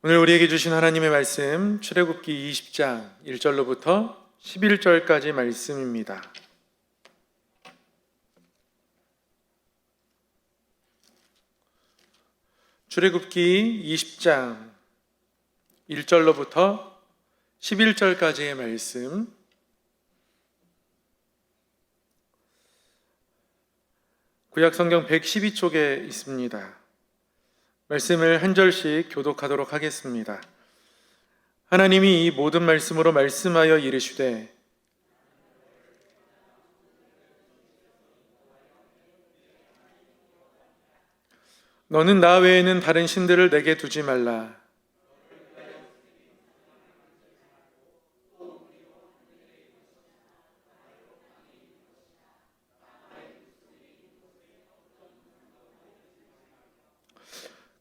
오늘 우리에게 주신 하나님의 말씀 출애굽기 20장 1절로부터 11절까지 말씀입니다. 출애굽기 20장 1절로부터 11절까지의 말씀, 구약성경 112쪽에 있습니다. 말씀을 한 절씩 교독하도록 하겠습니다. 하나님이 이 모든 말씀으로 말씀하여 이르시되 너는 나 외에는 다른 신들을 내게 두지 말라.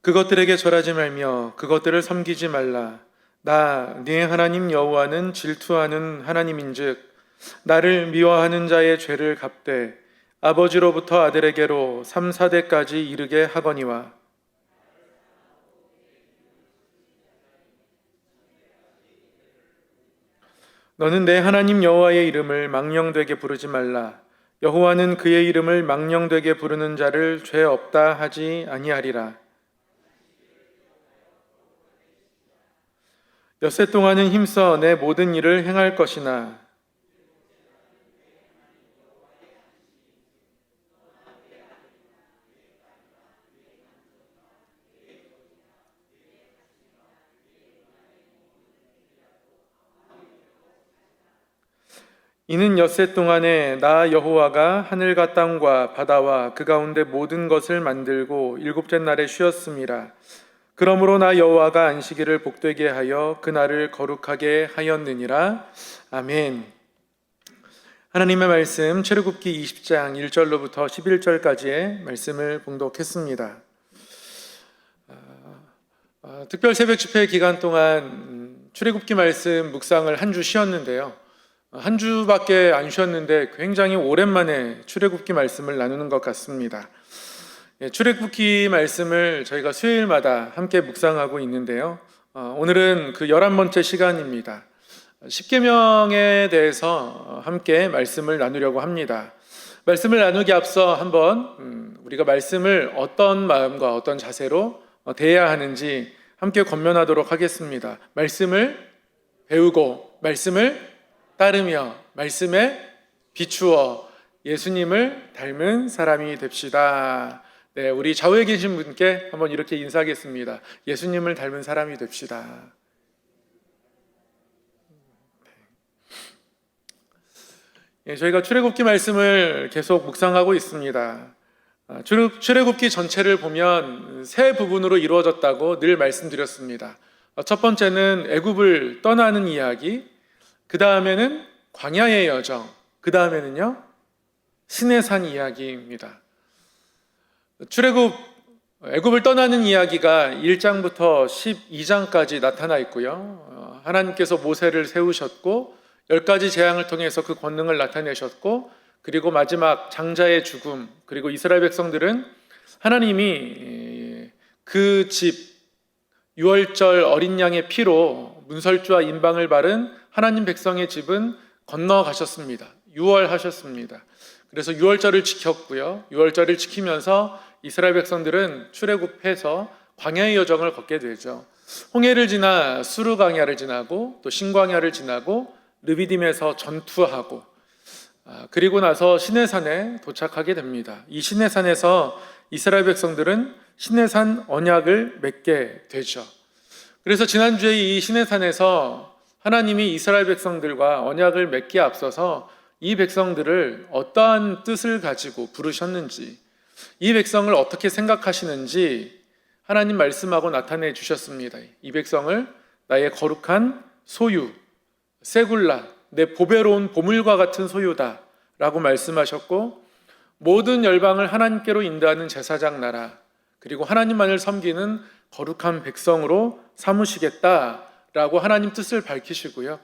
그것들에게 절하지 말며 그것들을 섬기지 말라. 나 네 하나님 여호와는 질투하는 하나님인즉 나를 미워하는 자의 죄를 갚되 아버지로부터 아들에게로 3, 4대까지 이르게 하거니와 너는 내 하나님 여호와의 이름을 망령되게 부르지 말라. 여호와는 그의 이름을 망령되게 부르는 자를 죄 없다 하지 아니하리라. 엿새 동안은 힘써 내 모든 일을 행할 것이나 이는 엿새 동안에 나 여호와가 하늘과 땅과 바다와 그 가운데 모든 것을 만들고 일곱째 날에 쉬었음이라. 그러므로 나 여호와가 안식일을 복되게 하여 그 날을 거룩하게 하였느니라. 아멘. 하나님의 말씀 출애굽기 20장 1절로부터 11절까지의 말씀을 봉독했습니다. 특별 새벽 집회 기간 동안 출애굽기 말씀 묵상을 한 주 쉬었는데요. 한 주밖에 안 쉬었는데 굉장히 오랜만에 출애굽기 말씀을 나누는 것 같습니다. 출애굽기 말씀을 저희가 수요일마다 함께 묵상하고 있는데요. 오늘은 그 11번째 시간입니다. 십계명에 대해서 함께 말씀을 나누려고 합니다. 말씀을 나누기 앞서 한번 우리가 말씀을 어떤 마음과 어떤 자세로 대해야 하는지 함께 권면하도록 하겠습니다. 말씀을 배우고 말씀을 따르며 말씀에 비추어 예수님을 닮은 사람이 됩시다. 네, 우리 좌우에 계신 분께 한번 이렇게 인사하겠습니다. 예수님을 닮은 사람이 됩시다. 네, 저희가 출애굽기 말씀을 계속 묵상하고 있습니다. 출애굽기 전체를 보면 세 부분으로 이루어졌다고 늘 말씀드렸습니다. 첫 번째는 애굽을 떠나는 이야기, 그 다음에는 광야의 여정, 그 다음에는요 시내산 이야기입니다. 애굽을 떠나는 이야기가 1장부터 12장까지 나타나 있고요. 하나님께서 모세를 세우셨고 10가지 재앙을 통해서 그 권능을 나타내셨고, 그리고 마지막 장자의 죽음, 그리고 이스라엘 백성들은 하나님이 그 집 유월절 어린 양의 피로 문설주와 인방을 바른 하나님 백성의 집은 건너가셨습니다. 유월하셨습니다. 그래서 유월절을 지켰고요. 유월절을 지키면서 이스라엘 백성들은 출애굽해서 광야의 여정을 걷게 되죠. 홍해를 지나 수르 광야를 지나고 또 신광야를 지나고 르비딤에서 전투하고 그리고 나서 시내산에 도착하게 됩니다. 이 시내산에서 이스라엘 백성들은 시내산 언약을 맺게 되죠. 그래서 지난주에 이 시내산에서 하나님이 이스라엘 백성들과 언약을 맺기에 앞서서 이 백성들을 어떠한 뜻을 가지고 부르셨는지, 이 백성을 어떻게 생각하시는지 하나님 말씀하고 나타내 주셨습니다. 이 백성을 나의 거룩한 소유, 세굴라, 내 보배로운 보물과 같은 소유다 라고 말씀하셨고, 모든 열방을 하나님께로 인도하는 제사장 나라, 그리고 하나님만을 섬기는 거룩한 백성으로 삼으시겠다라고 하나님 뜻을 밝히시고요.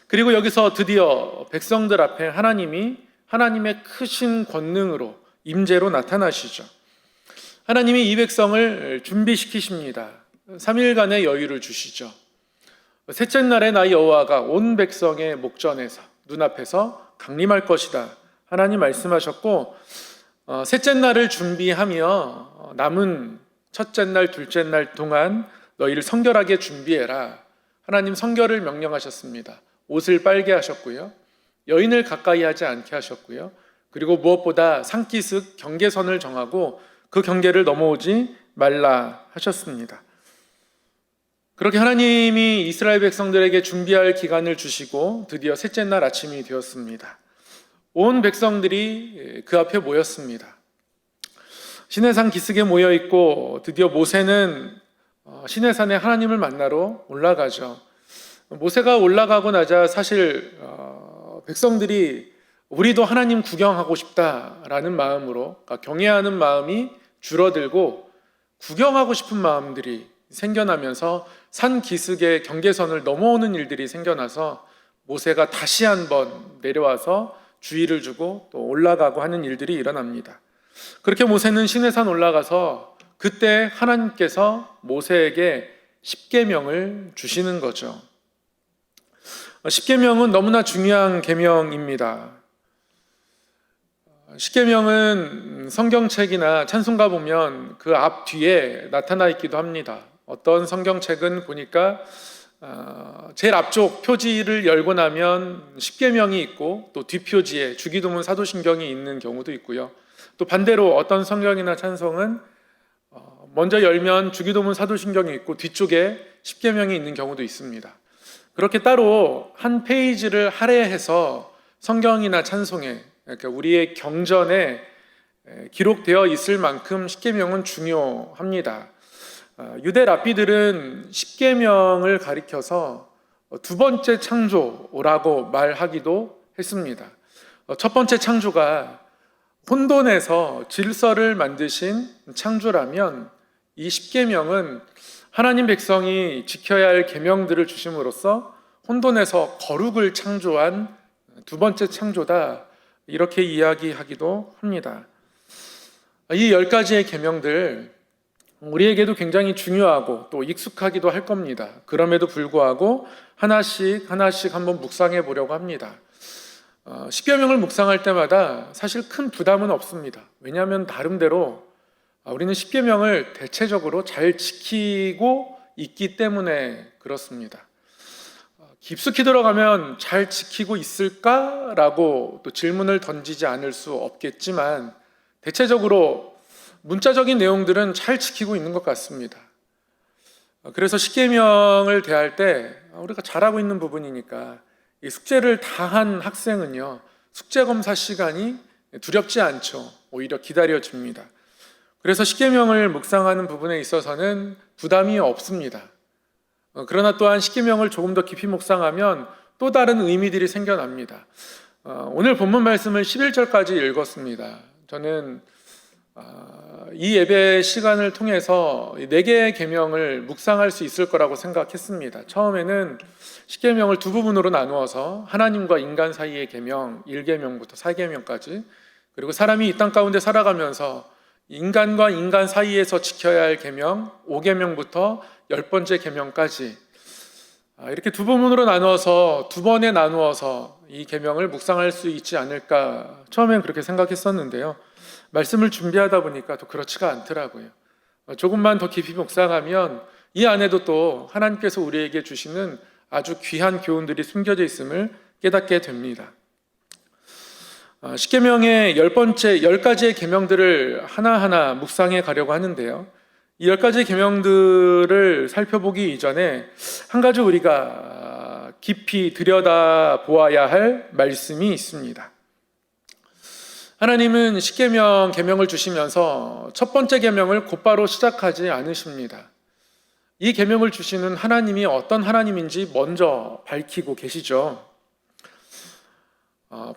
그리고 여기서 드디어 백성들 앞에 하나님이 하나님의 크신 권능으로 임재로 나타나시죠. 하나님이 이 백성을 준비시키십니다. 3일간의 여유를 주시죠. 셋째 날에 나 여호와가 온 백성의 목전에서 눈앞에서 강림할 것이다. 하나님 말씀하셨고, 셋째 날을 준비하며 남은 첫째 날, 둘째 날 동안 너희를 성결하게 준비해라. 하나님 성결을 명령하셨습니다. 옷을 빨게 하셨고요. 여인을 가까이 하지 않게 하셨고요. 그리고 무엇보다 산기슭 경계선을 정하고 그 경계를 넘어오지 말라 하셨습니다. 그렇게 하나님이 이스라엘 백성들에게 준비할 기간을 주시고 드디어 셋째 날 아침이 되었습니다. 온 백성들이 그 앞에 모였습니다. 시내산 기슭에 모여 있고 드디어 모세는 시내산에 하나님을 만나러 올라가죠. 모세가 올라가고 나자 사실 백성들이 우리도 하나님 구경하고 싶다라는 마음으로, 그러니까 경외하는 마음이 줄어들고 구경하고 싶은 마음들이 생겨나면서 산 기슭의 경계선을 넘어오는 일들이 생겨나서 모세가 다시 한번 내려와서 주의를 주고 또 올라가고 하는 일들이 일어납니다. 그렇게 모세는 시내산 올라가서 그때 하나님께서 모세에게 십계명을 주시는 거죠. 십계명은 너무나 중요한 계명입니다. 십계명은 성경책이나 찬송가 보면 그 앞 뒤에 나타나 있기도 합니다. 어떤 성경책은 보니까 제일 앞쪽 표지를 열고 나면 십계명이 있고 또 뒷표지에 주기도문 사도신경이 있는 경우도 있고요. 또 반대로 어떤 성경이나 찬송은 먼저 열면 주기도문 사도신경이 있고 뒤쪽에 십계명이 있는 경우도 있습니다. 그렇게 따로 한 페이지를 할애해서 성경이나 찬송에, 그러니까 우리의 경전에 기록되어 있을 만큼 십계명은 중요합니다. 유대 랍비들은 십계명을 가리켜서 두 번째 창조라고 말하기도 했습니다. 첫 번째 창조가 혼돈에서 질서를 만드신 창조라면 이 십계명은 하나님 백성이 지켜야 할 계명들을 주심으로써 혼돈에서 거룩을 창조한 두 번째 창조다, 이렇게 이야기하기도 합니다. 이 10가지의 계명들 우리에게도 굉장히 중요하고 또 익숙하기도 할 겁니다. 그럼에도 불구하고 하나씩 한번 묵상해 보려고 합니다. 십계명을 묵상할 때마다 사실 큰 부담은 없습니다. 왜냐하면 나름대로 우리는 십계명을 대체적으로 잘 지키고 있기 때문에 그렇습니다. 깊숙이 들어가면 잘 지키고 있을까라고 또 질문을 던지지 않을 수 없겠지만 대체적으로 문자적인 내용들은 잘 지키고 있는 것 같습니다. 그래서 십계명을 대할 때 우리가 잘하고 있는 부분이니까 이 숙제를 다 한 학생은요, 숙제검사 시간이 두렵지 않죠. 오히려 기다려집니다. 그래서 십계명을 묵상하는 부분에 있어서는 부담이 없습니다. 그러나 또한 십계명을 조금 더 깊이 묵상하면 또 다른 의미들이 생겨납니다. 오늘 본문 말씀을 11절까지 읽었습니다. 저는 이 예배 시간을 통해서 4개의 계명을 묵상할 수 있을 거라고 생각했습니다. 처음에는 십계명을 두 부분으로 나누어서 하나님과 인간 사이의 계명 1계명부터 4계명까지, 그리고 사람이 이 땅 가운데 살아가면서 인간과 인간 사이에서 지켜야 할 계명 5계명부터 10번째 계명까지, 이렇게 두 부분으로 나누어서 두 번에 나누어서 이 계명을 묵상할 수 있지 않을까, 처음엔 그렇게 생각했었는데요. 말씀을 준비하다 보니까 또 그렇지가 않더라고요. 조금만 더 깊이 묵상하면 이 안에도 또 하나님께서 우리에게 주시는 아주 귀한 교훈들이 숨겨져 있음을 깨닫게 됩니다. 십계명의 10가지의 계명들을 하나하나 묵상해 가려고 하는데요. 이 10가지 계명들을 살펴보기 이전에 한 가지 우리가 깊이 들여다 보아야 할 말씀이 있습니다. 하나님은 십계명 계명을 주시면서 첫 번째 계명을 곧바로 시작하지 않으십니다. 이 계명을 주시는 하나님이 어떤 하나님인지 먼저 밝히고 계시죠.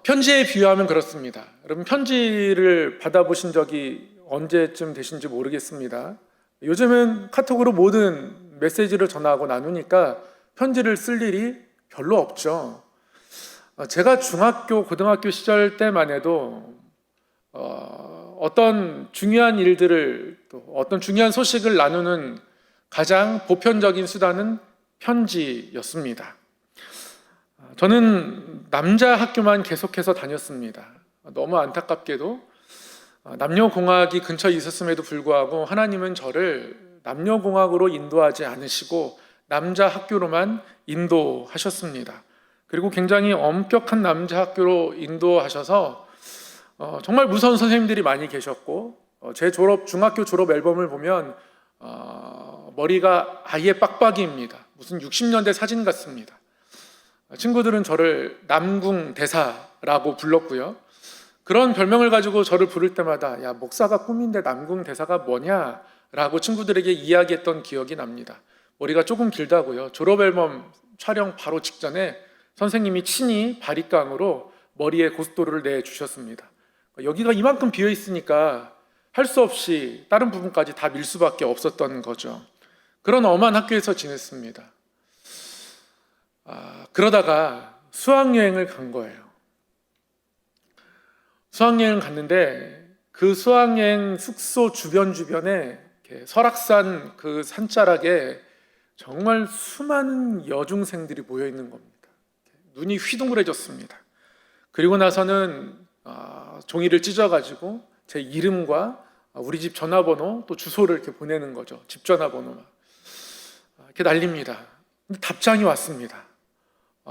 편지에 비유하면 그렇습니다. 여러분, 편지를 받아보신 적이 언제쯤 되신지 모르겠습니다. 요즘은 카톡으로 모든 메시지를 전하고 나누니까 편지를 쓸 일이 별로 없죠. 제가 중학교, 고등학교 시절 때만 해도 어떤 중요한 일들을, 또 어떤 중요한 소식을 나누는 가장 보편적인 수단은 편지였습니다. 저는 남자 학교만 계속해서 다녔습니다. 너무 안타깝게도 남녀공학이 근처에 있었음에도 불구하고 하나님은 저를 남녀공학으로 인도하지 않으시고 남자 학교로만 인도하셨습니다. 그리고 굉장히 엄격한 남자 학교로 인도하셔서 정말 무서운 선생님들이 많이 계셨고, 제 중학교 졸업 앨범을 보면 머리가 아예 빡빡이입니다. 무슨 60년대 사진 같습니다. 친구들은 저를 남궁 대사라고 불렀고요. 그런 별명을 가지고 저를 부를 때마다 야, 목사가 꿈인데 남궁 대사가 뭐냐? 라고 친구들에게 이야기했던 기억이 납니다. 머리가 조금 길다고요. 졸업 앨범 촬영 바로 직전에 선생님이 친히 바리깡으로 머리에 고속도로를 내주셨습니다. 여기가 이만큼 비어 있으니까 할 수 없이 다른 부분까지 다 밀 수밖에 없었던 거죠. 그런 엄한 학교에서 지냈습니다. 그러다가 수학여행을 간 거예요. 수학여행 갔는데 그 수학여행 숙소 주변에 이렇게 설악산 그 산자락에 정말 수많은 여중생들이 모여 있는 겁니다. 눈이 휘둥그레졌습니다. 그리고 나서는 종이를 찢어가지고 제 이름과 우리 집 전화번호 또 주소를 이렇게 보내는 거죠. 집 전화번호만 이렇게 날립니다. 답장이 왔습니다.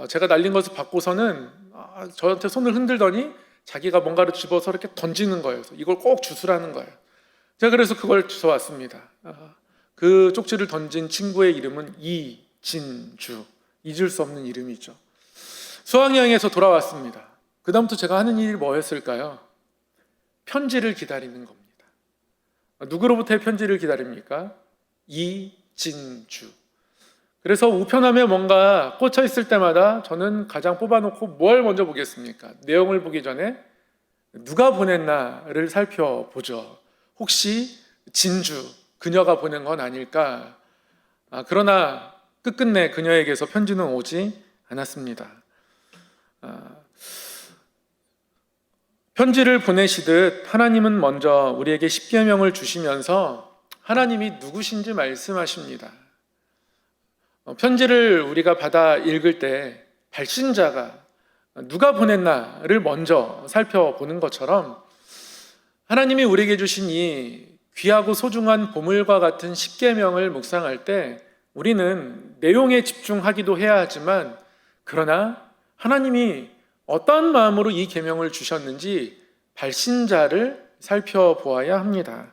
제가 날린 것을 받고서는 저한테 손을 흔들더니 자기가 뭔가를 집어서 이렇게 던지는 거예요. 이걸 꼭 주스라는 거예요. 제가 그래서 그걸 주워왔습니다. 그 쪽지를 던진 친구의 이름은 이진주. 잊을 수 없는 이름이죠. 수학여행에서 돌아왔습니다. 그 다음부터 제가 하는 일이 뭐였을까요? 편지를 기다리는 겁니다. 누구로부터의 편지를 기다립니까? 이진주. 그래서 우편함에 뭔가 꽂혀 있을 때마다 저는 가장 뽑아놓고 뭘 먼저 보겠습니까? 내용을 보기 전에 누가 보냈나를 살펴보죠. 혹시 진주, 그녀가 보낸 건 아닐까? 그러나 끝끝내 그녀에게서 편지는 오지 않았습니다. 편지를 보내시듯 하나님은 먼저 우리에게 십계명을 주시면서 하나님이 누구신지 말씀하십니다. 편지를 우리가 받아 읽을 때 발신자가 누가 보냈나를 먼저 살펴보는 것처럼 하나님이 우리에게 주신 이 귀하고 소중한 보물과 같은 십계명을 묵상할 때 우리는 내용에 집중하기도 해야 하지만 그러나 하나님이 어떤 마음으로 이 계명을 주셨는지 발신자를 살펴보아야 합니다.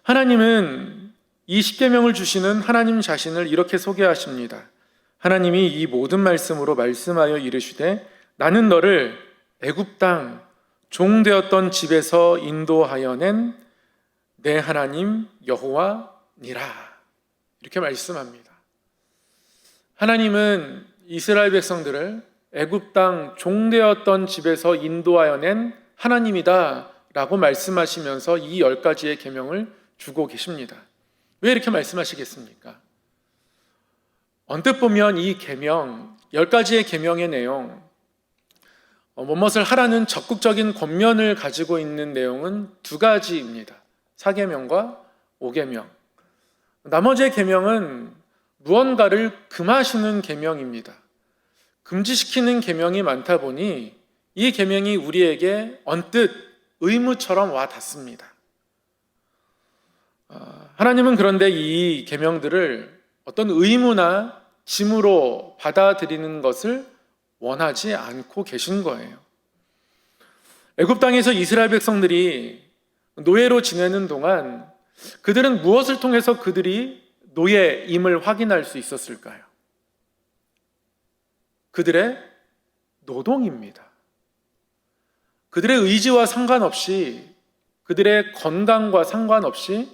하나님은 이 십계명을 주시는 하나님 자신을 이렇게 소개하십니다. 하나님이 이 모든 말씀으로 말씀하여 이르시되 나는 너를 애굽 땅 종되었던 집에서 인도하여 낸 내 하나님 여호와니라. 이렇게 말씀합니다. 하나님은 이스라엘 백성들을 애굽 땅 종되었던 집에서 인도하여 낸 하나님이다 라고 말씀하시면서 이 10가지의 계명을 주고 계십니다. 왜 이렇게 말씀하시겠습니까? 언뜻 보면 이 계명, 10가지의 계명의 내용, 무엇을 하라는 적극적인 권면을 가지고 있는 내용은 2가지입니다. 4계명과 5계명. 나머지의 계명은 무언가를 금하시는 계명입니다. 금지시키는 계명이 많다 보니 이 계명이 우리에게 언뜻 의무처럼 와 닿습니다. 하나님은 그런데 이 계명들을 어떤 의무나 짐으로 받아들이는 것을 원하지 않고 계신 거예요. 애굽 땅에서 이스라엘 백성들이 노예로 지내는 동안 그들은 무엇을 통해서 그들이 노예임을 확인할 수 있었을까요? 그들의 노동입니다. 그들의 의지와 상관없이, 그들의 건강과 상관없이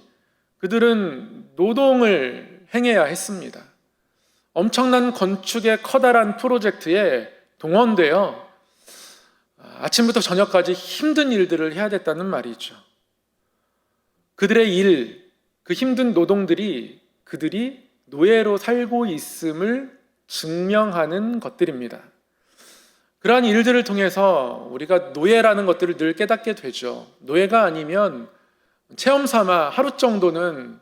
그들은 노동을 행해야 했습니다. 엄청난 건축의 커다란 프로젝트에 동원되어 아침부터 저녁까지 힘든 일들을 해야 됐다는 말이죠. 그들의 일, 그 힘든 노동들이 그들이 노예로 살고 있음을 증명하는 것들입니다. 그러한 일들을 통해서 우리가 노예라는 것들을 늘 깨닫게 되죠. 노예가 아니면 체험 삼아 하루 정도는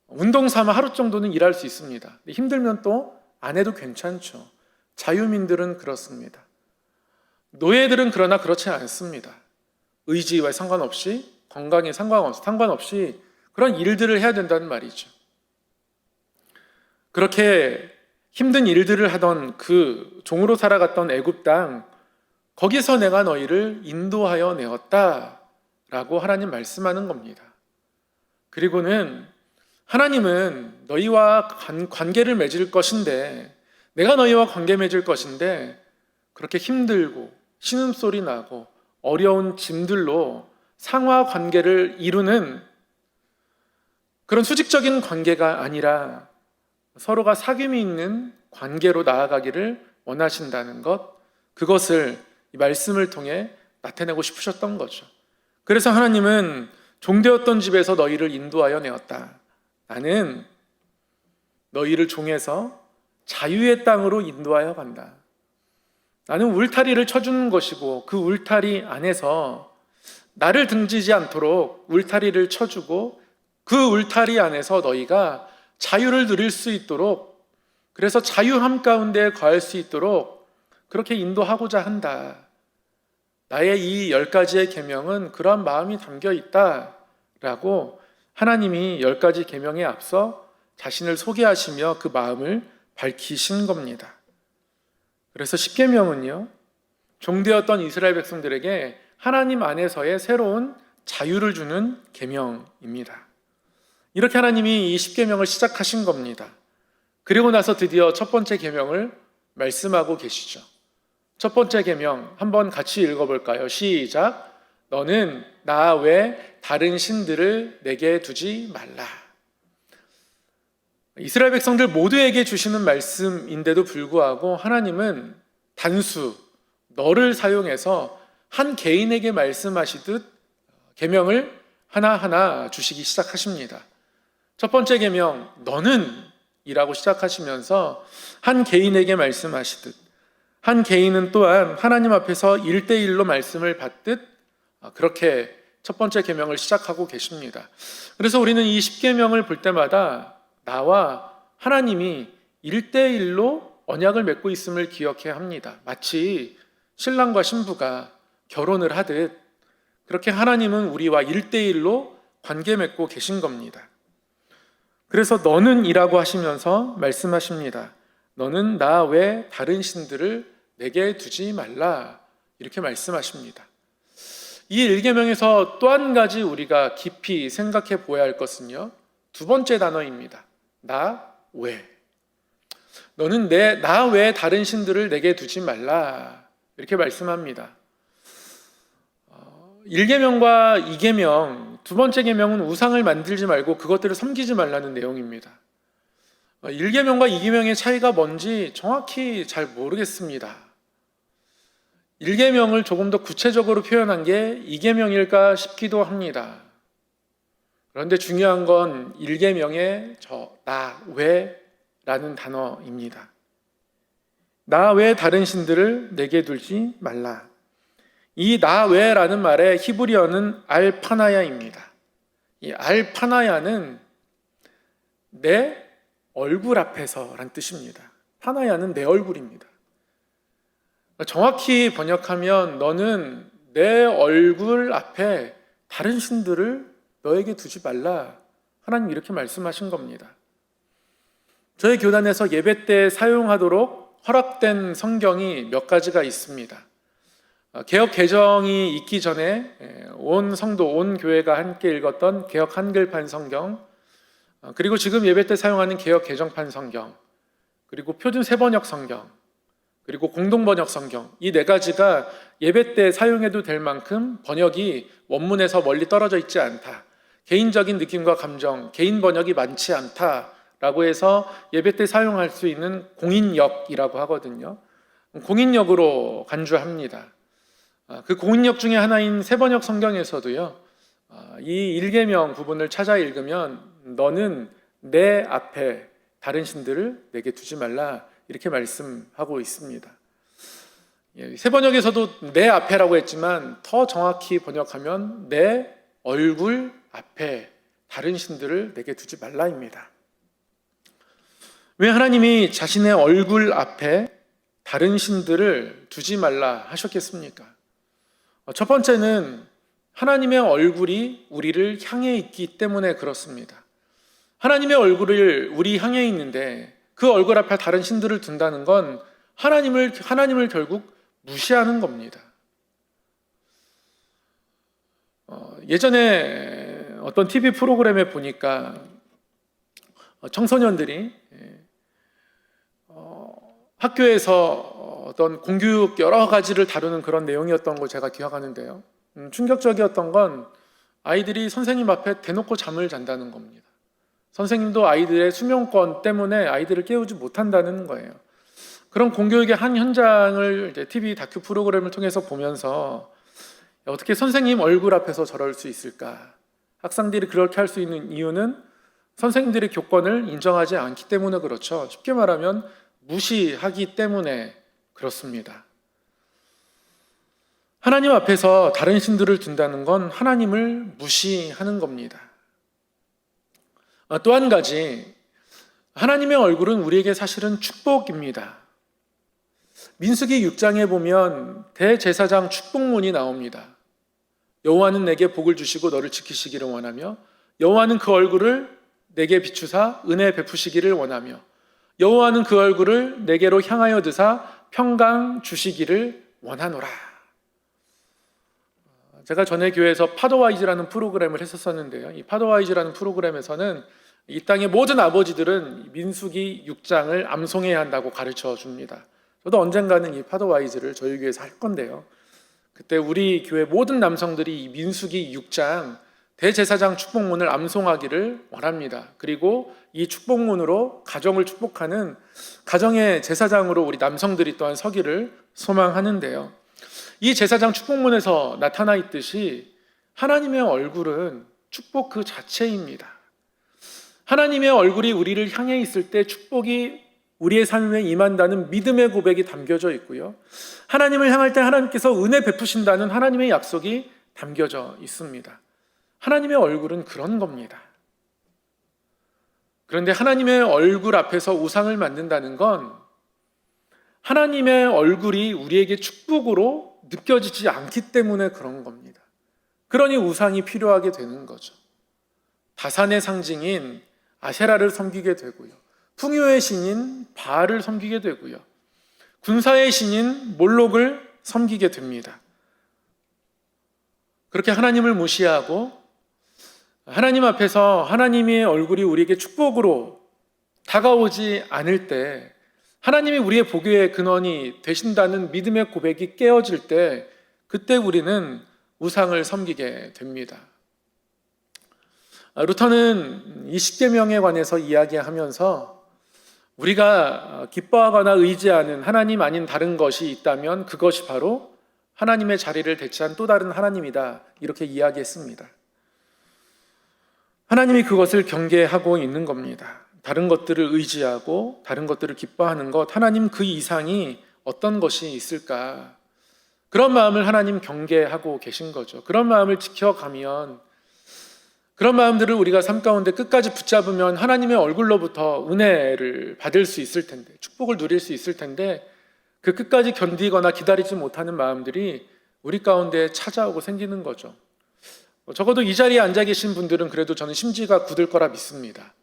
운동 삼아 하루 정도는 일할 수 있습니다. 근데 힘들면 또 안 해도 괜찮죠. 자유민들은 그렇습니다. 노예들은 그러나 그렇지 않습니다. 의지와 상관없이, 건강에 상관없이 그런 일들을 해야 된다는 말이죠. 그렇게 힘든 일들을 하던 그 종으로 살아갔던 애굽 땅, 거기서 내가 너희를 인도하여 내었다 라고 하나님 말씀하는 겁니다. 그리고는 하나님은 너희와 관계를 맺을 것인데, 내가 너희와 관계 맺을 것인데 그렇게 힘들고 신음소리 나고 어려운 짐들로 상하 관계를 이루는 그런 수직적인 관계가 아니라 서로가 사귐이 있는 관계로 나아가기를 원하신다는 것, 그것을 이 말씀을 통해 나타내고 싶으셨던 거죠. 그래서 하나님은 종되었던 집에서 너희를 인도하여 내었다. 나는 너희를 종에서 자유의 땅으로 인도하여 간다. 나는 울타리를 쳐주는 것이고 그 울타리 안에서 나를 등지지 않도록 울타리를 쳐주고 그 울타리 안에서 너희가 자유를 누릴 수 있도록, 그래서 자유함 가운데 거할 수 있도록 그렇게 인도하고자 한다. 나의 이 10가지의 계명은 그러한 마음이 담겨 있다라고 하나님이 10가지 계명에 앞서 자신을 소개하시며 그 마음을 밝히신 겁니다. 그래서 10계명은요, 종되었던 이스라엘 백성들에게 하나님 안에서의 새로운 자유를 주는 계명입니다. 이렇게 하나님이 이 10계명을 시작하신 겁니다. 그리고 나서 드디어 첫 번째 계명을 말씀하고 계시죠. 첫 번째 계명 한번 같이 읽어볼까요? 시작. 너는 나 외 다른 신들을 내게 두지 말라. 이스라엘 백성들 모두에게 주시는 말씀인데도 불구하고 하나님은 단수, 너를 사용해서 한 개인에게 말씀하시듯 계명을 하나하나 주시기 시작하십니다. 첫 번째 계명, 너는 이라고 시작하시면서 한 개인에게 말씀하시듯, 한 개인은 또한 하나님 앞에서 1대1로 말씀을 받듯 그렇게 첫 번째 계명을 시작하고 계십니다. 그래서 우리는 이 10계명을 볼 때마다 나와 하나님이 1대1로 언약을 맺고 있음을 기억해야 합니다. 마치 신랑과 신부가 결혼을 하듯 그렇게 하나님은 우리와 1대1로 관계 맺고 계신 겁니다. 그래서 너는 이라고 하시면서 말씀하십니다. 너는 나 외 다른 신들을 내게 두지 말라, 이렇게 말씀하십니다. 이 1계명에서 또 한 가지 우리가 깊이 생각해 보아야 할 것은요, 두 번째 단어입니다. 나 외. 너는 나 외 다른 신들을 내게 두지 말라, 이렇게 말씀합니다. 1계명과 2계명, 두 번째 계명은 우상을 만들지 말고 그것들을 섬기지 말라는 내용입니다. 1계명과 2계명의 차이가 뭔지 정확히 잘 모르겠습니다. 1계명을 조금 더 구체적으로 표현한 게 2계명일까 싶기도 합니다. 그런데 중요한 건 1계명의 나 외라는 단어입니다. 나 외 다른 신들을 내게 두지 말라. 이 나 외라는 말의 히브리어는 알파나야입니다. 이 알파나야는 내 얼굴 앞에서란 뜻입니다. 파나야는 내 얼굴입니다. 정확히 번역하면 너는 내 얼굴 앞에 다른 신들을 너에게 두지 말라. 하나님 이렇게 말씀하신 겁니다. 저희 교단에서 예배 때 사용하도록 허락된 성경이 몇 가지가 있습니다. 개역 개정이 있기 전에 온 성도, 온 교회가 함께 읽었던 개역 한글판 성경, 그리고 지금 예배 때 사용하는 개역 개정판 성경, 그리고 표준 세번역 성경, 그리고 공동번역 성경, 이 네 가지가 예배 때 사용해도 될 만큼 번역이 원문에서 멀리 떨어져 있지 않다, 개인적인 느낌과 감정, 개인 번역이 많지 않다라고 해서 예배 때 사용할 수 있는 공인역이라고 하거든요. 공인역으로 간주합니다. 그 공인역 중에 하나인 세번역 성경에서도요, 이 1계명 부분을 찾아 읽으면 너는 내 앞에 다른 신들을 내게 두지 말라, 이렇게 말씀하고 있습니다. 세번역에서도 내 앞에라고 했지만 더 정확히 번역하면 내 얼굴 앞에 다른 신들을 내게 두지 말라입니다. 왜 하나님이 자신의 얼굴 앞에 다른 신들을 두지 말라 하셨겠습니까? 첫 번째는 하나님의 얼굴이 우리를 향해 있기 때문에 그렇습니다. 하나님의 얼굴을 우리 향해 있는데 그 얼굴 앞에 다른 신들을 둔다는 건 하나님을 결국 무시하는 겁니다. 예전에 어떤 TV 프로그램에 보니까 청소년들이 학교에서 어떤 공교육 여러 가지를 다루는 그런 내용이었던 걸 제가 기억하는데요. 충격적이었던 건 아이들이 선생님 앞에 대놓고 잠을 잔다는 겁니다. 선생님도 아이들의 수면권 때문에 아이들을 깨우지 못한다는 거예요. 그런 공교육의 한 현장을 이제 TV 다큐 프로그램을 통해서 보면서 어떻게 선생님 얼굴 앞에서 저럴 수 있을까? 학생들이 그렇게 할 수 있는 이유는 선생님들의 교권을 인정하지 않기 때문에 그렇죠. 쉽게 말하면 무시하기 때문에 그렇습니다. 하나님 앞에서 다른 신들을 둔다는 건 하나님을 무시하는 겁니다. 또 한 가지, 하나님의 얼굴은 우리에게 사실은 축복입니다. 민수기 6장에 보면 대제사장 축복문이 나옵니다. 여호와는 내게 복을 주시고 너를 지키시기를 원하며 여호와는 그 얼굴을 내게 비추사 은혜 베푸시기를 원하며 여호와는 그 얼굴을 내게로 향하여 드사 평강 주시기를 원하노라. 제가 전에 교회에서 파도와이즈라는 프로그램을 했었는데요. 이 파도와이즈라는 프로그램에서는 이 땅의 모든 아버지들은 민수기 6장을 암송해야 한다고 가르쳐 줍니다. 저도 언젠가는 이 파도와이즈를 저희 교회에서 할 건데요. 그때 우리 교회 모든 남성들이 이 민수기 6장 대제사장 축복문을 암송하기를 원합니다. 그리고 이 축복문으로 가정을 축복하는 가정의 제사장으로 우리 남성들이 또한 서기를 소망하는데요. 이 제사장 축복문에서 나타나 있듯이 하나님의 얼굴은 축복 그 자체입니다. 하나님의 얼굴이 우리를 향해 있을 때 축복이 우리의 삶에 임한다는 믿음의 고백이 담겨져 있고요. 하나님을 향할 때 하나님께서 은혜 베푸신다는 하나님의 약속이 담겨져 있습니다. 하나님의 얼굴은 그런 겁니다. 그런데 하나님의 얼굴 앞에서 우상을 만든다는 건 하나님의 얼굴이 우리에게 축복으로 느껴지지 않기 때문에 그런 겁니다. 그러니 우상이 필요하게 되는 거죠. 다산의 상징인 아세라를 섬기게 되고요. 풍요의 신인 바알을 섬기게 되고요. 군사의 신인 몰록을 섬기게 됩니다. 그렇게 하나님을 무시하고 하나님 앞에서 하나님의 얼굴이 우리에게 축복으로 다가오지 않을 때 하나님이 우리의 복의 근원이 되신다는 믿음의 고백이 깨어질 때 그때 우리는 우상을 섬기게 됩니다. 루터는 이 십계명에 관해서 이야기하면서 우리가 기뻐하거나 의지하는 하나님 아닌 다른 것이 있다면 그것이 바로 하나님의 자리를 대체한 또 다른 하나님이다, 이렇게 이야기했습니다. 하나님이 그것을 경계하고 있는 겁니다. 다른 것들을 의지하고 다른 것들을 기뻐하는 것, 하나님 그 이상이 어떤 것이 있을까? 그런 마음을 하나님 경계하고 계신 거죠. 그런 마음을 지켜가면, 그런 마음들을 우리가 삶 가운데 끝까지 붙잡으면 하나님의 얼굴로부터 은혜를 받을 수 있을 텐데, 축복을 누릴 수 있을 텐데, 그 끝까지 견디거나 기다리지 못하는 마음들이 우리 가운데 찾아오고 생기는 거죠. 적어도 이 자리에 앉아 계신 분들은 그래도 저는 심지가 굳을 거라 믿습니다.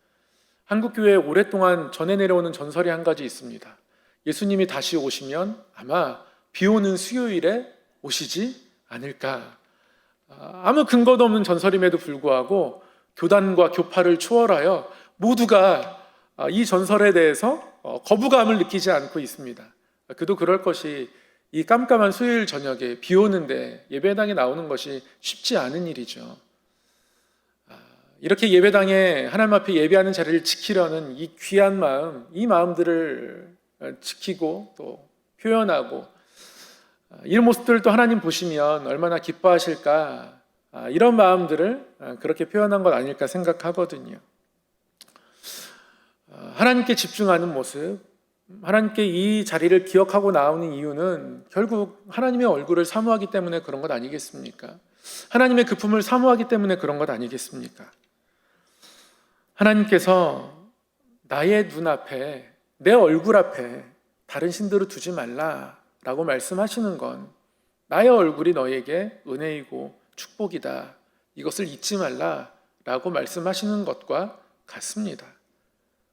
한국교회에 오랫동안 전해 내려오는 전설이 한 가지 있습니다. 예수님이 다시 오시면 아마 비 오는 수요일에 오시지 않을까. 아무 근거도 없는 전설임에도 불구하고 교단과 교파를 초월하여 모두가 이 전설에 대해서 거부감을 느끼지 않고 있습니다. 그도 그럴 것이 이 깜깜한 수요일 저녁에 비 오는데 예배당에 나오는 것이 쉽지 않은 일이죠. 이렇게 예배당에 하나님 앞에 예배하는 자리를 지키려는 이 귀한 마음, 이 마음들을 지키고 또 표현하고 이런 모습들을 또 하나님 보시면 얼마나 기뻐하실까, 이런 마음들을 그렇게 표현한 것 아닐까 생각하거든요. 하나님께 집중하는 모습, 하나님께 이 자리를 기억하고 나오는 이유는 결국 하나님의 얼굴을 사모하기 때문에 그런 것 아니겠습니까? 하나님의 급품을 사모하기 때문에 그런 것 아니겠습니까? 하나님께서 나의 눈앞에, 내 얼굴 앞에 다른 신들을 두지 말라라고 말씀하시는 건 나의 얼굴이 너에게 은혜이고 축복이다, 이것을 잊지 말라라고 말씀하시는 것과 같습니다.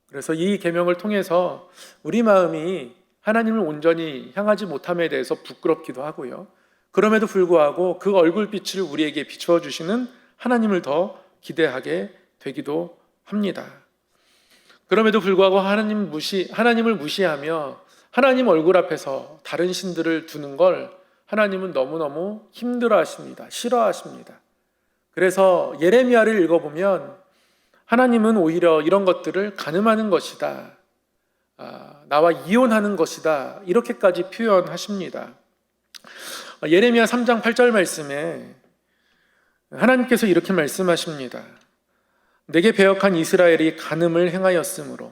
그래서 이 계명을 통해서 우리 마음이 하나님을 온전히 향하지 못함에 대해서 부끄럽기도 하고요, 그럼에도 불구하고 그 얼굴빛을 우리에게 비추어 주시는 하나님을 더 기대하게 되기도 합니다. 그럼에도 불구하고 하나님을 무시하며 하나님 얼굴 앞에서 다른 신들을 두는 걸 하나님은 너무너무 힘들어하십니다. 싫어하십니다. 그래서 예레미야를 읽어보면 하나님은 오히려 이런 것들을 간음하는 것이다, 나와 이혼하는 것이다, 이렇게까지 표현하십니다. 예레미야 3장 8절 말씀에 하나님께서 이렇게 말씀하십니다. 내게 배역한 이스라엘이 간음을 행하였으므로,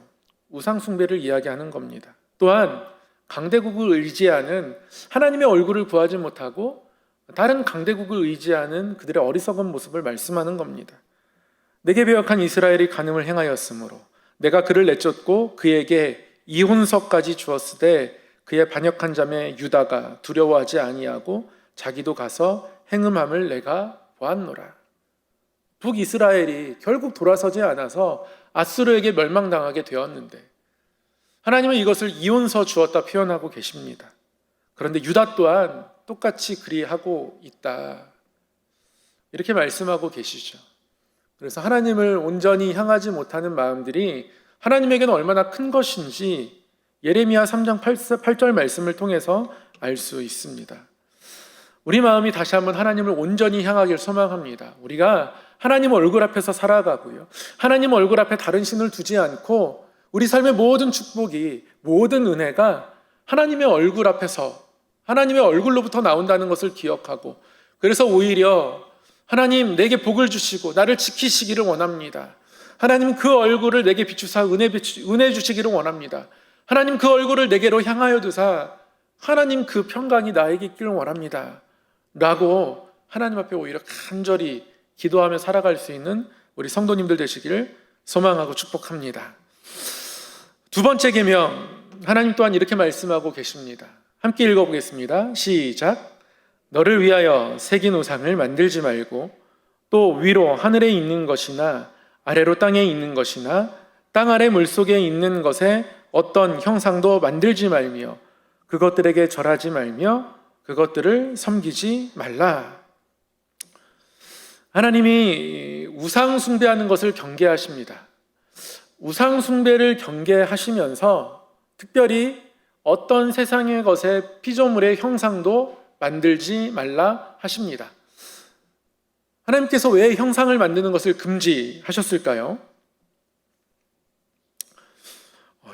우상 숭배를 이야기하는 겁니다. 또한 강대국을 의지하는, 하나님의 얼굴을 구하지 못하고 다른 강대국을 의지하는 그들의 어리석은 모습을 말씀하는 겁니다. 내게 배역한 이스라엘이 간음을 행하였으므로 내가 그를 내쫓고 그에게 이혼서까지 주었으되 그의 반역한 자매 유다가 두려워하지 아니하고 자기도 가서 행음함을 내가 보았노라. 북이스라엘이 결국 돌아서지 않아서 아수르에게 멸망당하게 되었는데 하나님은 이것을 이혼서 주었다 표현하고 계십니다. 그런데 유다 또한 똑같이 그리하고 있다, 이렇게 말씀하고 계시죠. 그래서 하나님을 온전히 향하지 못하는 마음들이 하나님에게는 얼마나 큰 것인지 예레미야 3장 8절 말씀을 통해서 알 수 있습니다. 우리 마음이 다시 한번 하나님을 온전히 향하길 소망합니다. 우리가 하나님 얼굴 앞에서 살아가고요, 하나님 얼굴 앞에 다른 신을 두지 않고 우리 삶의 모든 축복이, 모든 은혜가 하나님의 얼굴 앞에서, 하나님의 얼굴로부터 나온다는 것을 기억하고, 그래서 오히려 하나님 내게 복을 주시고 나를 지키시기를 원합니다. 하나님 그 얼굴을 내게 비추사 은혜 주시기를 원합니다. 하나님 그 얼굴을 내게로 향하여 두사 하나님 그 평강이 나에게 있기를 원합니다 라고 하나님 앞에 오히려 간절히 기도하며 살아갈 수 있는 우리 성도님들 되시기를 소망하고 축복합니다. 두 번째 계명, 하나님 또한 이렇게 말씀하고 계십니다. 함께 읽어보겠습니다. 시작. 너를 위하여 새긴 우상을 만들지 말고 또 위로 하늘에 있는 것이나 아래로 땅에 있는 것이나 땅 아래 물속에 있는 것에 어떤 형상도 만들지 말며 그것들에게 절하지 말며 그것들을 섬기지 말라. 하나님이 우상 숭배하는 것을 경계하십니다. 우상 숭배를 경계하시면서 특별히 어떤 세상의 것의 피조물의 형상도 만들지 말라 하십니다. 하나님께서 왜 형상을 만드는 것을 금지하셨을까요?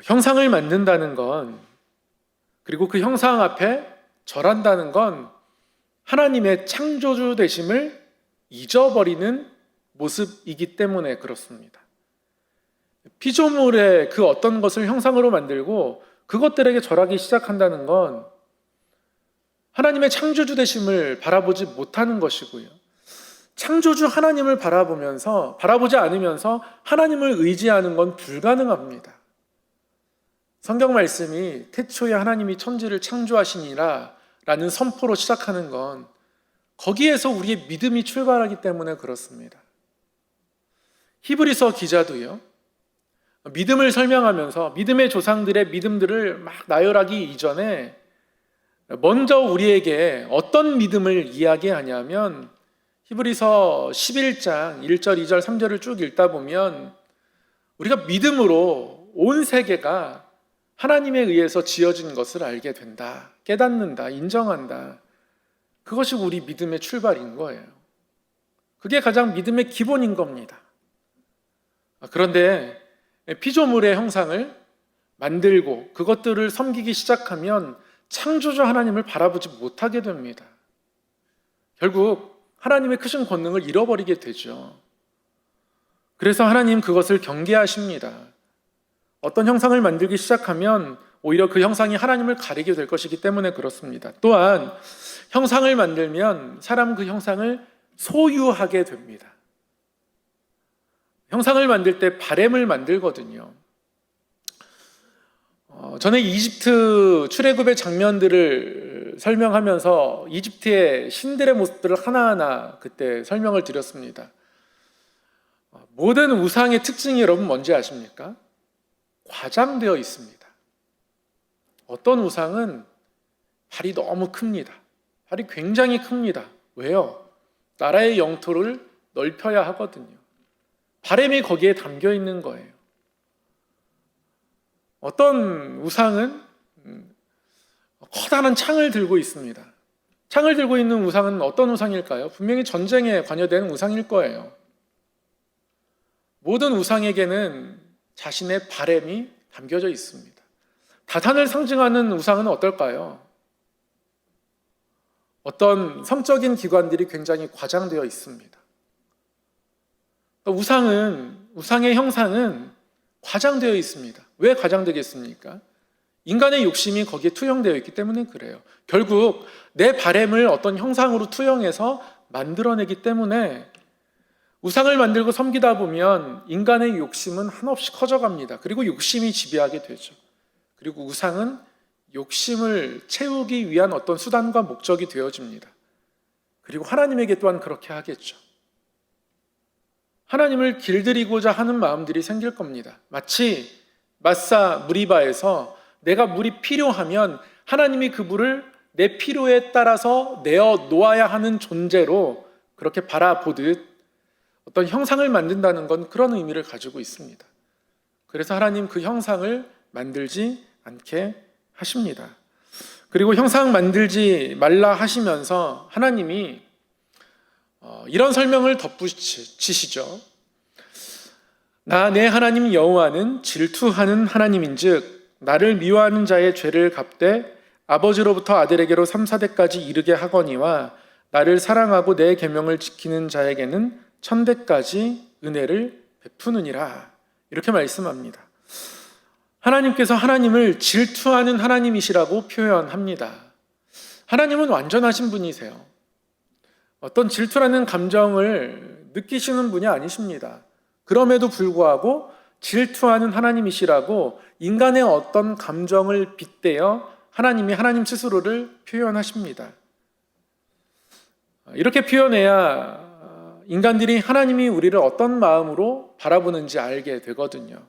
형상을 만든다는 건, 그리고 그 형상 앞에 절한다는 건 하나님의 창조주 되심을 잊어버리는 모습이기 때문에 그렇습니다. 피조물의 그 어떤 것을 형상으로 만들고 그것들에게 절하기 시작한다는 건 하나님의 창조주 되심을 바라보지 못하는 것이고요, 창조주 하나님을 바라보지 않으면서 하나님을 의지하는 건 불가능합니다. 성경 말씀이 태초에 하나님이 천지를 창조하시니라 라는 선포로 시작하는 건 거기에서 우리의 믿음이 출발하기 때문에 그렇습니다. 히브리서 기자도요, 믿음을 설명하면서 믿음의 조상들의 믿음들을 막 나열하기 이전에 먼저 우리에게 어떤 믿음을 이야기하냐면 히브리서 11장 1절, 2절, 3절을 쭉 읽다 보면 우리가 믿음으로 온 세계가 하나님에 의해서 지어진 것을 알게 된다, 깨닫는다, 인정한다. 그것이 우리 믿음의 출발인 거예요. 그게 가장 믿음의 기본인 겁니다. 그런데 피조물의 형상을 만들고 그것들을 섬기기 시작하면 창조주 하나님을 바라보지 못하게 됩니다. 결국 하나님의 크신 권능을 잃어버리게 되죠. 그래서 하나님 그것을 경계하십니다. 어떤 형상을 만들기 시작하면 오히려 그 형상이 하나님을 가리게 될 것이기 때문에 그렇습니다. 또한 형상을 만들면 사람은 그 형상을 소유하게 됩니다. 형상을 만들 때 바램을 만들거든요. 전에 이집트 출애굽의 장면들을 설명하면서 이집트의 신들의 모습들을 하나하나 그때 설명을 드렸습니다. 모든 우상의 특징이 여러분 뭔지 아십니까? 과장되어 있습니다. 어떤 우상은 발이 너무 큽니다. 발이 굉장히 큽니다. 왜요? 나라의 영토를 넓혀야 하거든요. 바램이 거기에 담겨 있는 거예요. 어떤 우상은 커다란 창을 들고 있습니다. 창을 들고 있는 우상은 어떤 우상일까요? 분명히 전쟁에 관여되는 우상일 거예요. 모든 우상에게는 자신의 바램이 담겨져 있습니다. 다단을 상징하는 우상은 어떨까요? 어떤 성적인 기관들이 굉장히 과장되어 있습니다. 우상의 형상은 과장되어 있습니다. 왜 과장되겠습니까? 인간의 욕심이 거기에 투영되어 있기 때문에 그래요. 결국 내 바램을 어떤 형상으로 투영해서 만들어내기 때문에 우상을 만들고 섬기다 보면 인간의 욕심은 한없이 커져갑니다. 그리고 욕심이 지배하게 되죠. 그리고 우상은 욕심을 채우기 위한 어떤 수단과 목적이 되어집니다. 그리고 하나님에게 또한 그렇게 하겠죠. 하나님을 길들이고자 하는 마음들이 생길 겁니다. 마치 마사 무리바에서 내가 물이 필요하면 하나님이 그 물을 내 필요에 따라서 내어 놓아야 하는 존재로 그렇게 바라보듯 어떤 형상을 만든다는 건 그런 의미를 가지고 있습니다. 그래서 하나님 그 형상을 만들지 않게 하십니다. 그리고 형상 만들지 말라 하시면서 하나님이 이런 설명을 덧붙이시죠. 나 내 하나님 여호와는 질투하는 하나님인즉 나를 미워하는 자의 죄를 갚되 아버지로부터 아들에게로 3, 4대까지 이르게 하거니와 나를 사랑하고 내 계명을 지키는 자에게는 1000대까지 은혜를 베푸느니라. 이렇게 말씀합니다. 하나님께서 하나님을 질투하는 하나님이시라고 표현합니다. 하나님은 완전하신 분이세요. 어떤 질투라는 감정을 느끼시는 분이 아니십니다. 그럼에도 불구하고 질투하는 하나님이시라고 인간의 어떤 감정을 빗대어 하나님이 하나님 스스로를 표현하십니다. 이렇게 표현해야 인간들이 하나님이 우리를 어떤 마음으로 바라보는지 알게 되거든요.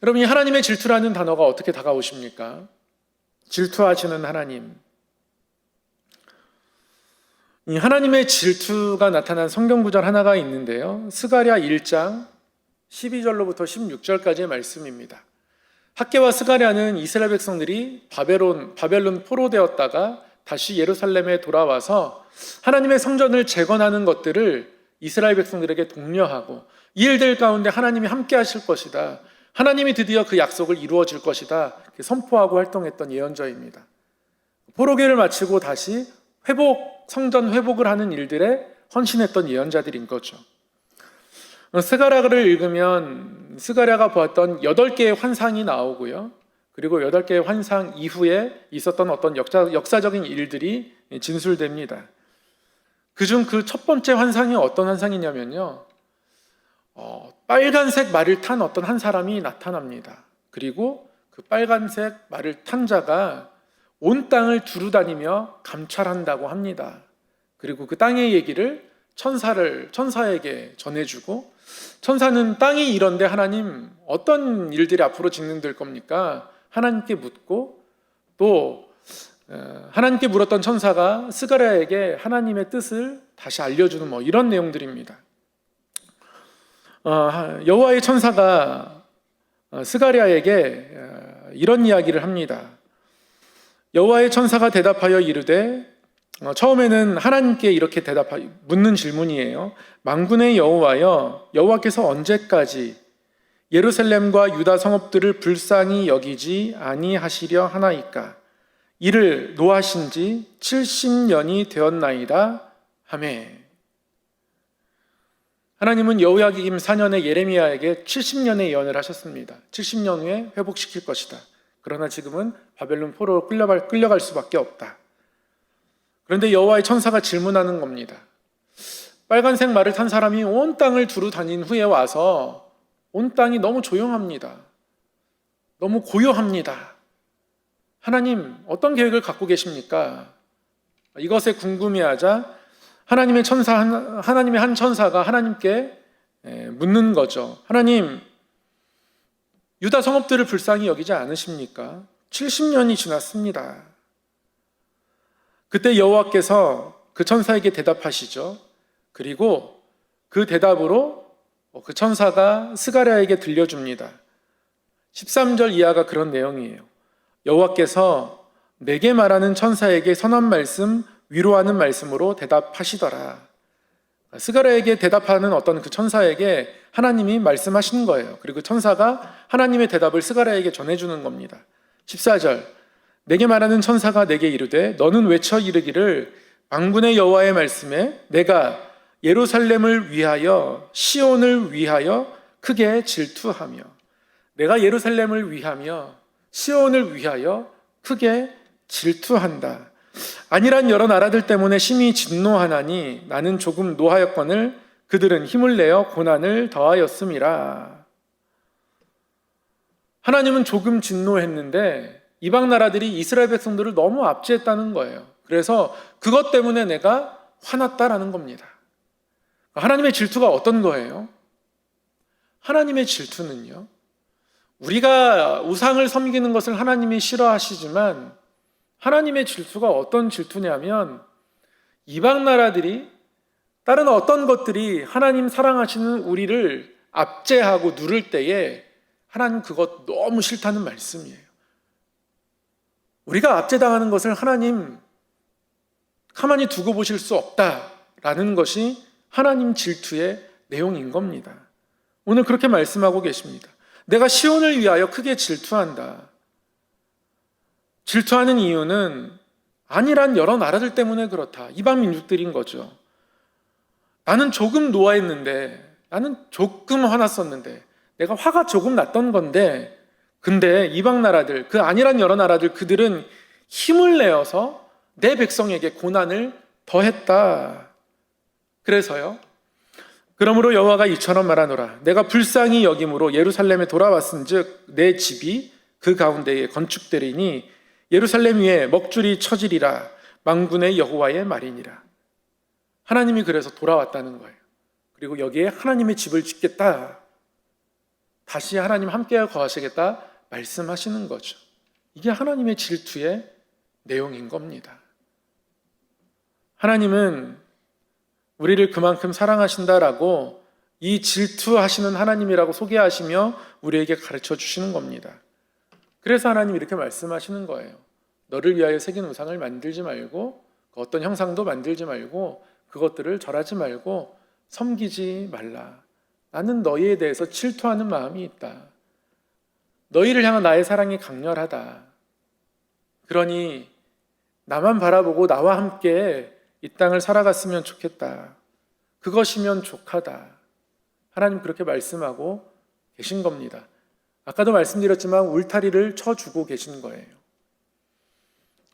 여러분, 이 하나님의 질투라는 단어가 어떻게 다가오십니까? 질투하시는 하나님. 이 하나님의 질투가 나타난 성경 구절 하나가 있는데요. 스가랴 1장 12절로부터 16절까지의 말씀입니다. 학개와 스가랴는 이스라엘 백성들이 바벨론 포로되었다가 다시 예루살렘에 돌아와서 하나님의 성전을 재건하는 것들을 이스라엘 백성들에게 독려하고 이 일들 가운데 하나님이 함께 하실 것이다. 하나님이 드디어 그 약속을 이루어 줄 것이다. 선포하고 활동했던 예언자입니다. 포로기를 마치고 다시 성전 회복을 하는 일들에 헌신했던 예언자들인 거죠. 스가랴를 읽으면 스가랴가 보았던 8개의 환상이 나오고요. 그리고 8개의 환상 이후에 있었던 어떤 역사적인 일들이 진술됩니다. 그중 그 첫 번째 환상이 어떤 환상이냐면요. 빨간색 말을 탄 어떤 한 사람이 나타납니다. 그리고 그 빨간색 말을 탄 자가 온 땅을 두루다니며 감찰한다고 합니다. 그리고 그 땅의 얘기를 천사에게 전해주고, 천사는 땅이 이런데 하나님 어떤 일들이 앞으로 진행될 겁니까? 하나님께 묻고, 또 하나님께 물었던 천사가 스가랴에게 하나님의 뜻을 다시 알려주는 이런 내용들입니다. 여호와의 천사가 스가랴에게 이런 이야기를 합니다. 여호와의 천사가 대답하여 이르되, 처음에는 하나님께 이렇게 묻는 질문이에요. 만군의 여호와여, 여호와께서 언제까지 예루살렘과 유다 성읍들을 불쌍히 여기지 아니하시려 하나이까? 이를 노하신 지 70년이 되었나이다 하매. 하나님은 여호야김 4년에 예레미야에게 70년의 예언을 하셨습니다. 70년 후에 회복시킬 것이다. 그러나 지금은 바벨론 포로로 끌려갈 수밖에 없다. 그런데 여호와의 천사가 질문하는 겁니다. 빨간색 말을 탄 사람이 온 땅을 두루 다닌 후에 와서 온 땅이 너무 조용합니다. 너무 고요합니다. 하나님, 어떤 계획을 갖고 계십니까? 이것에 궁금해하자 하나님의 한 천사가 하나님께 묻는 거죠. 하나님, 유다 성읍들을 불쌍히 여기지 않으십니까? 70년이 지났습니다. 그때 여호와께서 그 천사에게 대답하시죠. 그리고 그 대답으로 그 천사가 스가랴에게 들려줍니다. 13절 이하가 그런 내용이에요. 여호와께서 내게 말하는 천사에게 선한 말씀, 위로하는 말씀으로 대답하시더라. 스가랴에게 대답하는 어떤 그 천사에게 하나님이 말씀하시는 거예요. 그리고 천사가 하나님의 대답을 스가랴에게 전해주는 겁니다. 14절, 내게 말하는 천사가 내게 이르되 너는 외쳐 이르기를 만군의 여호와의 말씀에 내가 예루살렘을 위하여 시온을 위하여 크게 질투하며, 내가 예루살렘을 위하며 시온을 위하여 크게 질투한다. 아니란 여러 나라들 때문에 심히 진노하나니 나는 조금 노하였거늘 그들은 힘을 내어 고난을 더하였음이라. 하나님은 조금 진노했는데 이방 나라들이 이스라엘 백성들을 너무 압제했다는 거예요. 그래서 그것 때문에 내가 화났다라는 겁니다. 하나님의 질투가 어떤 거예요? 하나님의 질투는요, 우리가 우상을 섬기는 것을 하나님이 싫어하시지만 하나님의 질투가 어떤 질투냐면 이방 나라들이, 다른 어떤 것들이 하나님 사랑하시는 우리를 압제하고 누를 때에 하나님 그것 너무 싫다는 말씀이에요. 우리가 압제당하는 것을 하나님 가만히 두고 보실 수 없다라는 것이 하나님 질투의 내용인 겁니다. 오늘 그렇게 말씀하고 계십니다. 내가 시온을 위하여 크게 질투한다. 질투하는 이유는 아니란 여러 나라들 때문에 그렇다. 이방 민족들인 거죠. 나는 조금 노아했는데, 나는 조금 화났었는데, 내가 화가 조금 났던 건데, 근데 이방 나라들, 그 아니란 여러 나라들, 그들은 힘을 내어서 내 백성에게 고난을 더했다. 그래서요, 그러므로 여호와가 이처럼 말하노라. 내가 불쌍히 여김으로 예루살렘에 돌아왔은즉 내 집이 그 가운데에 건축되리니 예루살렘 위에 먹줄이 쳐지리라. 만군의 여호와의 말이니라. 하나님이 그래서 돌아왔다는 거예요. 그리고 여기에 하나님의 집을 짓겠다, 다시 하나님 함께 거하시겠다 말씀하시는 거죠. 이게 하나님의 질투의 내용인 겁니다. 하나님은 우리를 그만큼 사랑하신다라고 이 질투하시는 하나님이라고 소개하시며 우리에게 가르쳐 주시는 겁니다. 그래서 하나님이 이렇게 말씀하시는 거예요. 너를 위하여 새긴 우상을 만들지 말고, 어떤 형상도 만들지 말고, 그것들을 절하지 말고 섬기지 말라. 나는 너희에 대해서 질투하는 마음이 있다. 너희를 향한 나의 사랑이 강렬하다. 그러니 나만 바라보고 나와 함께 이 땅을 살아갔으면 좋겠다. 그것이면 족하다. 하나님 그렇게 말씀하고 계신 겁니다. 아까도 말씀드렸지만 울타리를 쳐주고 계신 거예요.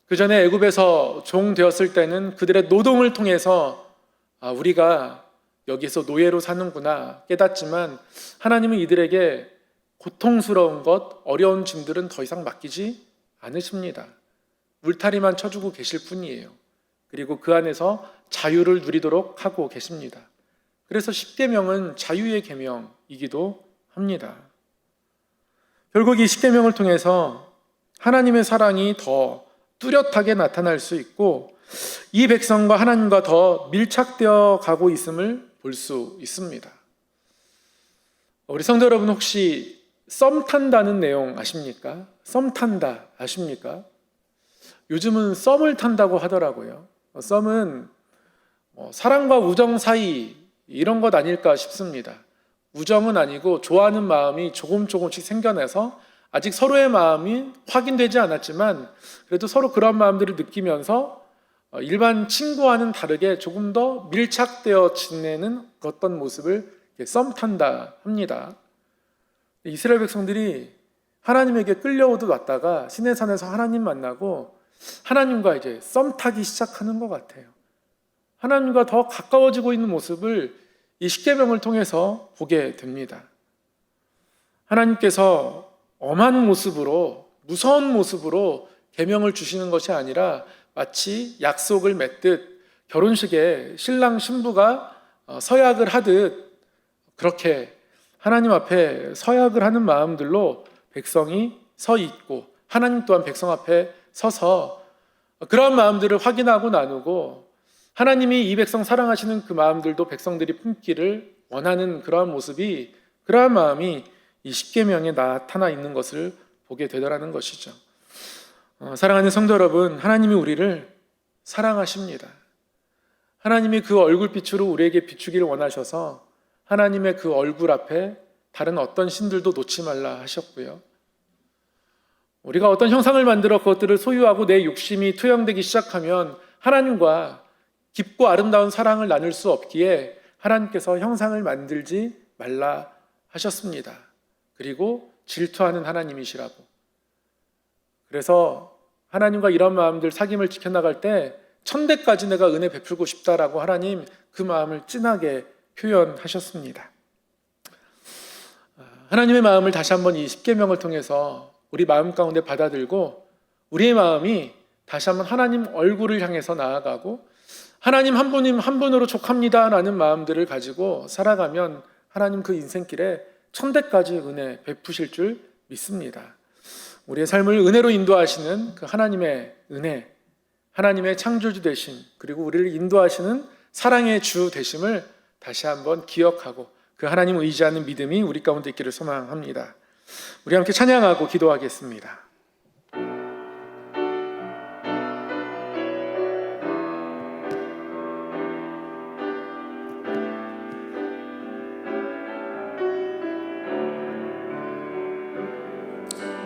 그 전에 애굽에서 종 되었을 때는 그들의 노동을 통해서 우리가 여기서 노예로 사는구나 깨닫지만 하나님은 이들에게 고통스러운 것, 어려운 짐들은 더 이상 맡기지 않으십니다. 울타리만 쳐주고 계실 뿐이에요. 그리고 그 안에서 자유를 누리도록 하고 계십니다. 그래서 십계명은 자유의 계명이기도 합니다. 결국 이 십계명을 통해서 하나님의 사랑이 더 뚜렷하게 나타날 수 있고 이 백성과 하나님과 더 밀착되어 가고 있음을 볼 수 있습니다. 우리 성도 여러분, 혹시 썸 탄다는 내용 아십니까? 썸 탄다 아십니까? 요즘은 썸을 탄다고 하더라고요. 썸은 사랑과 우정 사이 이런 것 아닐까 싶습니다. 우정은 아니고 좋아하는 마음이 조금씩 생겨나서 아직 서로의 마음이 확인되지 않았지만 그래도 서로 그런 마음들을 느끼면서 일반 친구와는 다르게 조금 더 밀착되어 지내는 어떤 모습을 썸 탄다 합니다. 이스라엘 백성들이 하나님에게 끌려오듯 왔다가 시내산에서 하나님 만나고 하나님과 이제 썸 타기 시작하는 것 같아요. 하나님과 더 가까워지고 있는 모습을 이 십계명을 통해서 보게 됩니다. 하나님께서 엄한 모습으로, 무서운 모습으로 계명을 주시는 것이 아니라 마치 약속을 맺듯 결혼식에 신랑 신부가 서약을 하듯 그렇게 하나님 앞에 서약을 하는 마음들로 백성이 서 있고, 하나님 또한 백성 앞에 서서 그러한 마음들을 확인하고 나누고, 하나님이 이 백성 사랑하시는 그 마음들도 백성들이 품기를 원하는 그러한 모습이, 그러한 마음이 이 십계명에 나타나 있는 것을 보게 되더라는 것이죠. 사랑하는 성도 여러분, 하나님이 우리를 사랑하십니다. 하나님이 그 얼굴빛으로 우리에게 비추기를 원하셔서 하나님의 그 얼굴 앞에 다른 어떤 신들도 놓지 말라 하셨고요. 우리가 어떤 형상을 만들어 그것들을 소유하고 내 욕심이 투영되기 시작하면 하나님과 깊고 아름다운 사랑을 나눌 수 없기에 하나님께서 형상을 만들지 말라 하셨습니다. 그리고 질투하는 하나님이시라고. 그래서 하나님과 이런 마음들, 사귐을 지켜나갈 때 천대까지 내가 은혜 베풀고 싶다라고 하나님 그 마음을 진하게 표현하셨습니다. 하나님의 마음을 다시 한번 이 십계명을 통해서 우리 마음 가운데 받아들고, 우리의 마음이 다시 한번 하나님 얼굴을 향해서 나아가고 하나님 한 분님 한 분으로 족합니다 라는 마음들을 가지고 살아가면 하나님 그 인생길에 천대까지 은혜 베푸실 줄 믿습니다. 우리의 삶을 은혜로 인도하시는 그 하나님의 은혜, 하나님의 창조주 되신, 그리고 우리를 인도하시는 사랑의 주 되심을 다시 한번 기억하고 그 하나님을 의지하는 믿음이 우리 가운데 있기를 소망합니다. 우리 함께 찬양하고 기도하겠습니다.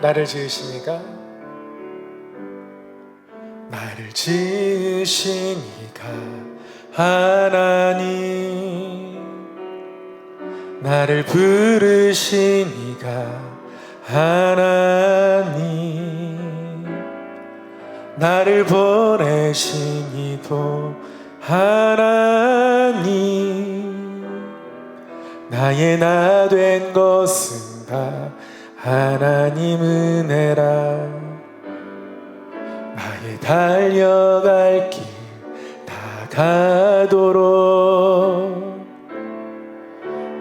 나를 지으시니가, 나를 지으시니가 하나님, 나를 부르시니가 하나님, 나를 보내시니도 하나님, 나의 나 된 것은 다 하나님 은혜라. 나의 달려갈 길 다 가도록,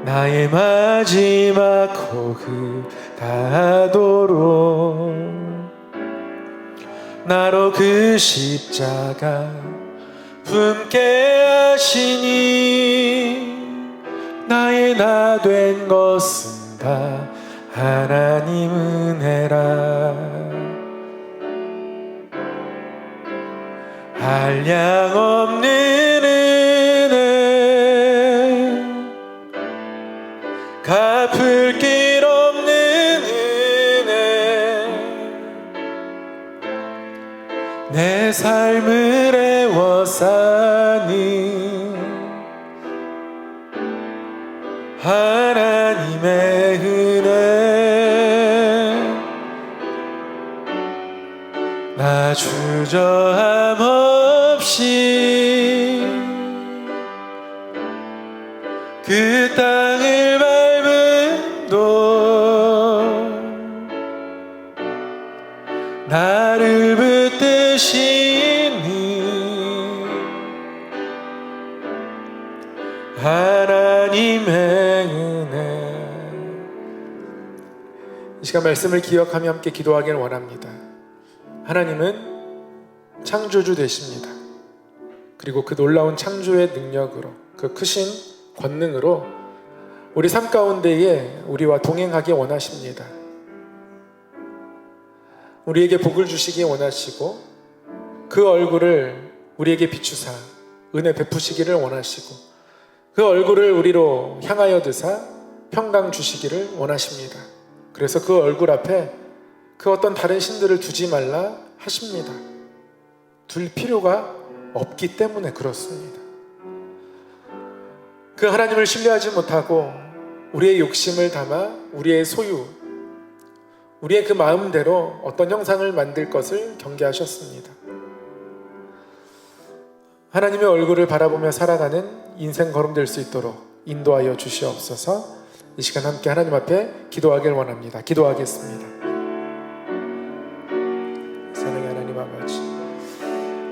나의 마지막 호흡 다하도록, 나로 그 십자가 품게 하시니, 나의 나 된 것은 다 하나님 은혜라. 한량 없는 은혜, 갚을 길 없는 은혜, 내 삶을 애워싸는 하나님의 은혜, 나 주저함 없이 그 땅을 밟음도, 나를 붙드시는 하나님의 은혜. 이 시간 말씀을 기억하며 함께 기도하기를 원합니다. 하나님은 창조주 되십니다. 그리고 그 놀라운 창조의 능력으로, 그 크신 권능으로 우리 삶 가운데에 우리와 동행하기 원하십니다. 우리에게 복을 주시기 원하시고, 그 얼굴을 우리에게 비추사 은혜 베푸시기를 원하시고, 그 얼굴을 우리로 향하여 드사 평강 주시기를 원하십니다. 그래서 그 얼굴 앞에 그 어떤 다른 신들을 두지 말라 하십니다. 둘 필요가 없기 때문에 그렇습니다. 그 하나님을 신뢰하지 못하고 우리의 욕심을 담아 우리의 소유, 우리의 그 마음대로 어떤 형상을 만들 것을 경계하셨습니다. 하나님의 얼굴을 바라보며 살아가는 인생 걸음 될 수 있도록 인도하여 주시옵소서. 이 시간 함께 하나님 앞에 기도하길 원합니다. 기도하겠습니다. 사랑의 하나님 아버지,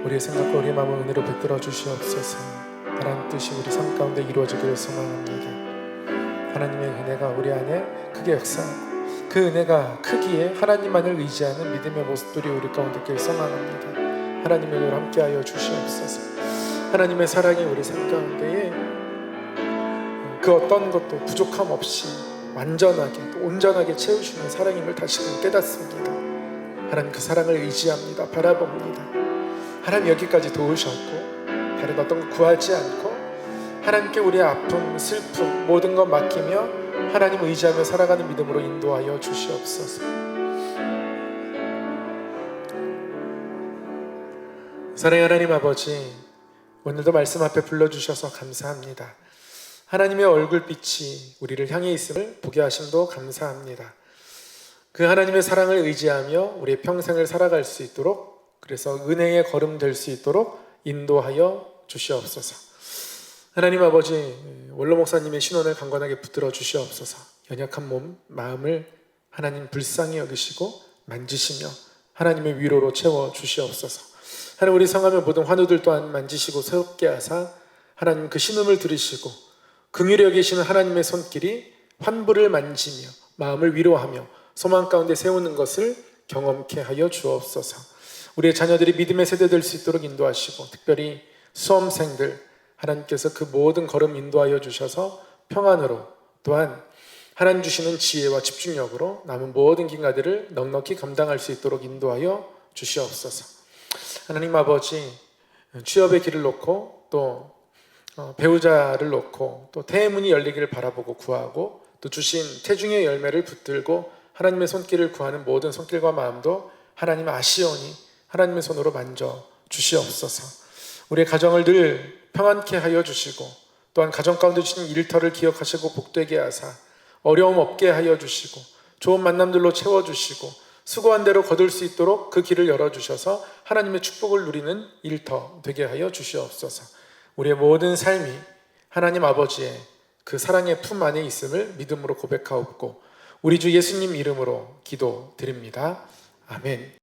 우리의 생각과 우리의 마음을 은혜로 베풀어 주시옵소서. 하나님 뜻이 우리 삶 가운데 이루어지기를 소망합니다. 하나님의 은혜가 우리 안에 크게 역사하고 그 은혜가 크기에 하나님만을 의지하는 믿음의 모습들이 우리 가운데 있기를 소망합니다. 하나님의 은혜로 함께하여 주시옵소서. 하나님의 사랑이 우리 삶 가운데에 그 어떤 것도 부족함 없이 완전하게 또 온전하게 채우시는 사랑임을 다시금 깨닫습니다. 하나님 그 사랑을 의지합니다. 바라봅니다. 하나님 여기까지 도우셨고 다른 어떤 것 구하지 않고 하나님께 우리의 아픔, 슬픔 모든 것 맡기며 하나님 의지하며 살아가는 믿음으로 인도하여 주시옵소서. 사랑의 하나님 아버지, 오늘도 말씀 앞에 불러주셔서 감사합니다. 하나님의 얼굴빛이 우리를 향해 있음을 보게 하심도 감사합니다. 그 하나님의 사랑을 의지하며 우리의 평생을 살아갈 수 있도록, 그래서 은혜의 걸음 될 수 있도록 인도하여 주시옵소서. 하나님 아버지, 원로 목사님의 신원을 강건하게 붙들어 주시옵소서. 연약한 몸, 마음을 하나님 불쌍히 여기시고 만지시며 하나님의 위로로 채워 주시옵소서. 하나님 우리 성함의 모든 환우들 또한 만지시고 새롭게 하사 하나님 그 신음을 들으시고 긍휼히 여기시는 하나님의 손길이 환부를 만지며 마음을 위로하며 소망 가운데 세우는 것을 경험케 하여 주옵소서. 우리의 자녀들이 믿음의 세대 될 수 있도록 인도하시고 특별히 수험생들 하나님께서 그 모든 걸음 인도하여 주셔서 평안으로 또한 하나님 주시는 지혜와 집중력으로 남은 모든 긴가들을 넉넉히 감당할 수 있도록 인도하여 주시옵소서. 하나님 아버지, 취업의 길을 놓고 또 배우자를 놓고 또 태문이 열리기를 바라보고 구하고 또 주신 태중의 열매를 붙들고 하나님의 손길을 구하는 모든 손길과 마음도 하나님 아시오니 하나님의 손으로 만져 주시옵소서. 우리의 가정을 늘 평안케 하여 주시고 또한 가정 가운데 주신 일터를 기억하시고 복되게 하사 어려움 없게 하여 주시고 좋은 만남들로 채워주시고 수고한 대로 거둘 수 있도록 그 길을 열어주셔서 하나님의 축복을 누리는 일터 되게 하여 주시옵소서. 우리의 모든 삶이 하나님 아버지의 그 사랑의 품 안에 있음을 믿음으로 고백하옵고 우리 주 예수님 이름으로 기도드립니다. 아멘.